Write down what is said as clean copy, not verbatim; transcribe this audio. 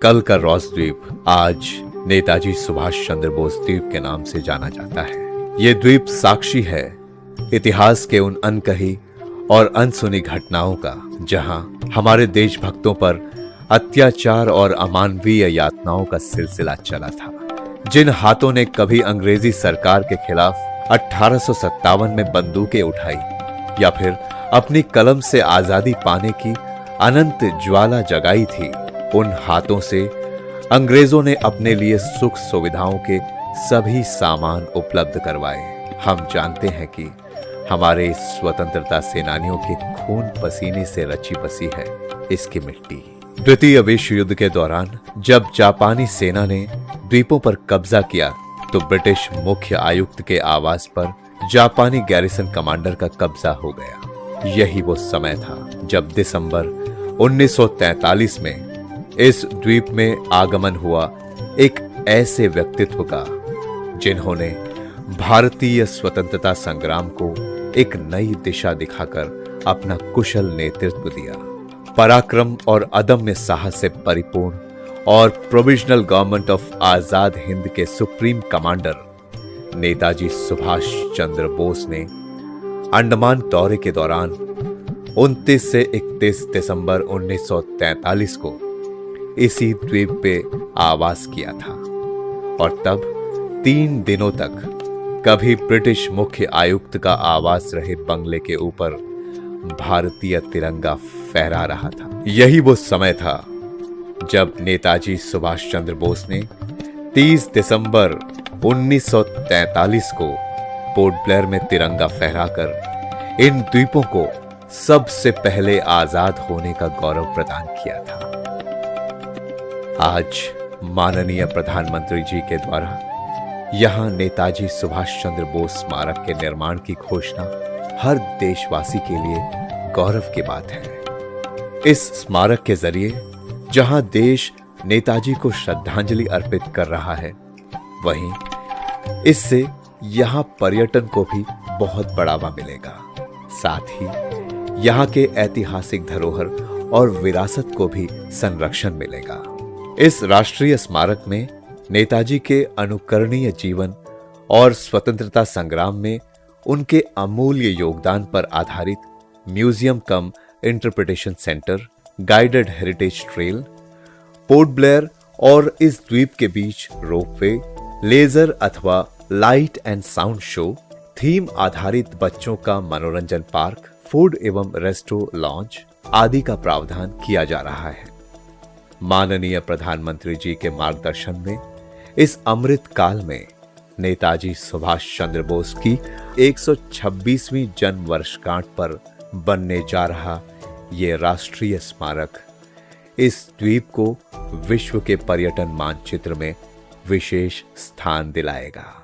कल का रॉस द्वीप आज नेताजी सुभाष चंद्र बोस द्वीप के नाम से जाना जाता है। ये द्वीप साक्षी है इतिहास के उन अनकही और अनसुनी घटनाओं का, जहां हमारे देशभक्तों पर अत्याचार और अमानवीय यातनाओं का सिलसिला चला था। जिन हाथों ने कभी अंग्रेजी सरकार के खिलाफ 1857 में बंदूकें उठाई या फिर अपनी कलम से आजादी पाने की अनंत ज्वाला जगाई थी, उन हाथों से अंग्रेजों ने अपने लिए सुख सुविधाओं के सभी सामान उपलब्ध करवाए। हम जानते हैं कि हमारे स्वतंत्रता सेनानियों के खून पसीने से रची बसी है इसकी मिट्टी। द्वितीय विश्व युद्ध के दौरान जब जापानी सेना ने द्वीपों पर कब्जा किया तो ब्रिटिश मुख्य आयुक्त के आवास पर जापानी गैरिसन कमांडर का कब्जा हो गया। यही वो समय था जब दिसंबर 1943 में इस द्वीप में आगमन हुआ एक ऐसे व्यक्तित्व का जिन्होंने भारतीय स्वतंत्रता संग्राम को एक नई दिशा दिखाकर अपना कुशल नेतृत्व दिया। पराक्रम और अदम्य साहस से परिपूर्ण और provisional government of Azad Hind के सुप्रीम कमांडर नेताजी सुभाष चंद्र बोस ने अंडमान दौरे के दौरान 29 से 31 दिसंबर 1943 को इसी द्वीप पे आवास किया था और तब 3 दिनों तक कभी ब्रिटिश मुख्य आयुक्त का आवास रहे बंगले के ऊपर भारतीय तिरंगा फहरा रहा था। यही वो समय था जब नेताजी सुभाष चंद्र बोस ने 30 दिसंबर 1943 को पोर्ट ब्लेयर में तिरंगा फहराकर इन द्वीपों को सबसे पहले आजाद होने का गौरव प्रदान किया था। आज माननीय प्रधानमंत्री जी के द्वारा यहां नेताजी सुभाष चंद्र बोस स्मारक के निर्माण की घोषणा हर देशवासी के लिए गौरव की बात है। इस स्मारक के जरिए जहां देश नेताजी को श्रद्धांजलि अर्पित कर रहा है, वहीं इससे यहां पर्यटन को भी बहुत बढ़ावा मिलेगा। साथ ही यहां के ऐतिहासिक धरोहर और विरासत को भी संरक्षण मिलेगा। इस राष्ट्रीय स्मारक में नेताजी के अनुकरणीय जीवन और स्वतंत्रता संग्राम में उनके अमूल्य योगदान पर आधारित museum cum interpretation centre, guided heritage trail, Port Blair और इस द्वीप के बीच रोपवे, लेजर अथवा light and sound show, theme आधारित बच्चों का मनोरंजन पार्क, फूड एवं रेस्टो लॉन्च आदि का प्रावधान किया जा रहा है। माननीय प्रधानमंत्री जी के मार्गदर्शन में इस अमृत काल में नेताजी सुभाष चंद्र बोस की 126वीं जन्म वर्षगांठ पर बनने जा रहा ये राष्ट्रीय स्मारक इस द्वीप को विश्व के पर्यटन मानचित्र में विशेष स्थान दिलाएगा।